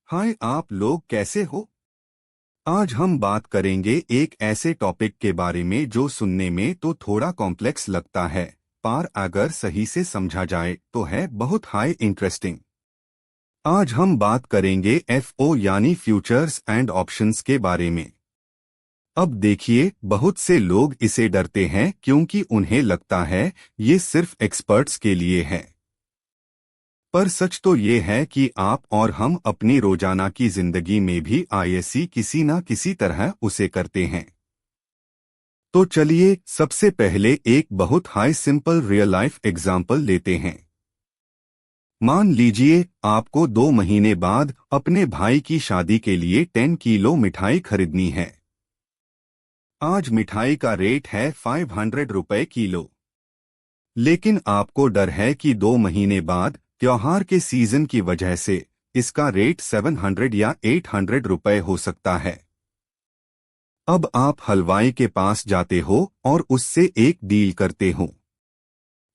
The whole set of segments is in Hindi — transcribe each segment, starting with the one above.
हाय, आप लोग कैसे हो? आज हम बात करेंगे एक ऐसे टॉपिक के बारे में जो सुनने में तो थोड़ा कॉम्प्लेक्स लगता है, पर अगर सही से समझा जाए तो है बहुत हाई इंटरेस्टिंग। आज हम बात करेंगे एफओ यानी फ्यूचर्स एंड ऑप्शंस के बारे में। अब देखिए, बहुत से लोग इसे डरते हैं क्योंकि उन्हें लगता है ये सिर्फ एक्सपर्ट्स के लिए है। पर सच तो ये है कि आप और हम अपनी रोजाना की जिंदगी में भी आईएससी किसी न किसी तरह उसे करते हैं। तो चलिए सबसे पहले एक बहुत high simple real life example लेते हैं। मान लीजिए आपको 2 महीने बाद अपने भाई की शादी के लिए 10 किलो मिठाई खरीदनी है। आज मिठाई का रेट है 500 रुपए किलो। लेकिन आपको डर है कि 2 महीने बाद त्योहार के सीजन की वजह से इसका रेट 700 या 800 रुपए हो सकता है। अब आप हलवाई के पास जाते हो और उससे एक डील करते हो।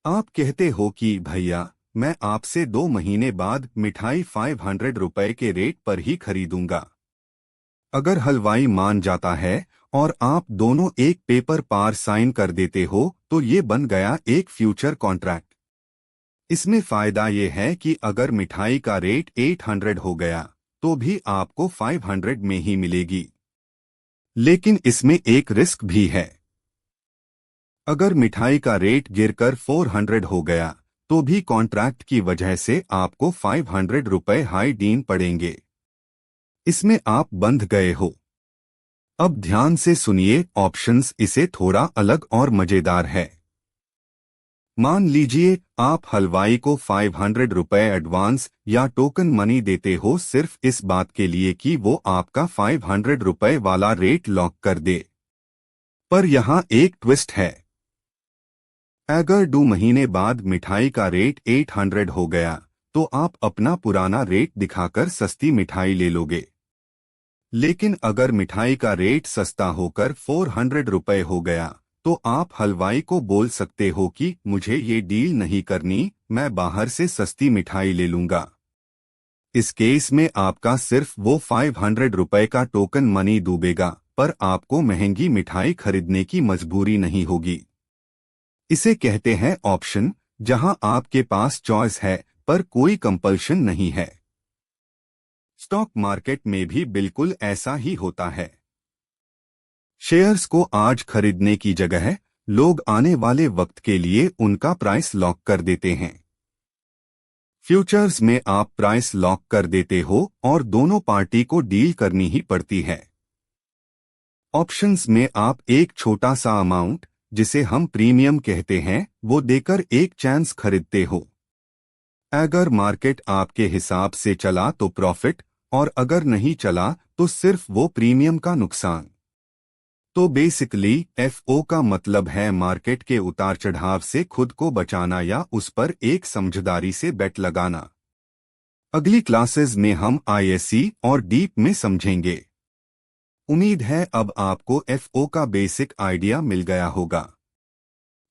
आप कहते हो कि भैया, मैं आपसे 2 महीने बाद मिठाई 500 रुपए के रेट पर ही खरीदूंगा। अगर हलवाई मान जाता है और आप दोनों एक पेपर पर साइन कर देते हो तो ये बन गया एक फ्यूचर कॉन्ट्रैक्ट। इसमें फायदा ये है कि अगर मिठाई का रेट 800 हो गया तो भी आपको 500 में ही मिलेगी। लेकिन इसमें एक रिस्क भी है। अगर मिठाई का रेट गिरकर 400 हो गया तो भी कॉन्ट्रैक्ट की वजह से आपको 500 रुपए हाई डीन पड़ेंगे। इसमें आप बंध गए हो। अब ध्यान से सुनिए, ऑप्शंस इसे थोड़ा अलग और मजेदार है। मान लीजिए आप हलवाई को 500 रुपए एडवांस या टोकन मनी देते हो सिर्फ इस बात के लिए कि वो आपका 500 रुपए वाला रेट लॉक कर दे। पर यहाँ एक ट्विस्ट है। अगर 2 महीने बाद मिठाई का रेट 800 हो गया तो आप अपना पुराना रेट दिखाकर सस्ती मिठाई ले लोगे। लेकिन अगर मिठाई का रेट सस्ता होकर 400 रुपए हो गया तो आप हलवाई को बोल सकते हो कि मुझे ये डील नहीं करनी, मैं बाहर से सस्ती मिठाई ले लूंगा। इस केस में आपका सिर्फ वो 500 रुपए का टोकन मनी डूबेगा, पर आपको महंगी मिठाई खरीदने की मजबूरी नहीं होगी। इसे कहते हैं ऑप्शन, जहां आपके पास चॉइस है पर कोई कंपल्शन नहीं है। स्टॉक मार्केट में भी बिल्कुल ऐसा ही होता है। शेयर्स को आज खरीदने की जगह लोग आने वाले वक्त के लिए उनका प्राइस लॉक कर देते हैं। फ्यूचर्स में आप प्राइस लॉक कर देते हो और दोनों पार्टी को डील करनी ही पड़ती है। ऑप्शंस में आप एक छोटा सा अमाउंट, जिसे हम प्रीमियम कहते हैं, वो देकर एक चांस खरीदते हो। अगर मार्केट आपके हिसाब से चला तो प्रॉफिट, और अगर नहीं चला तो सिर्फ वो प्रीमियम का नुकसान। तो बेसिकली एफओ का मतलब है मार्केट के उतार चढ़ाव से खुद को बचाना या उस पर एक समझदारी से बेट लगाना। अगली क्लासेस में हम आईएससी और डीप में समझेंगे। उम्मीद है अब आपको एफओ का बेसिक आइडिया मिल गया होगा।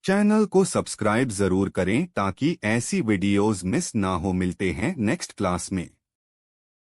चैनल को सब्सक्राइब जरूर करें ताकि ऐसी वीडियोस मिस ना हो। मिलते हैं नेक्स्ट क्लास में।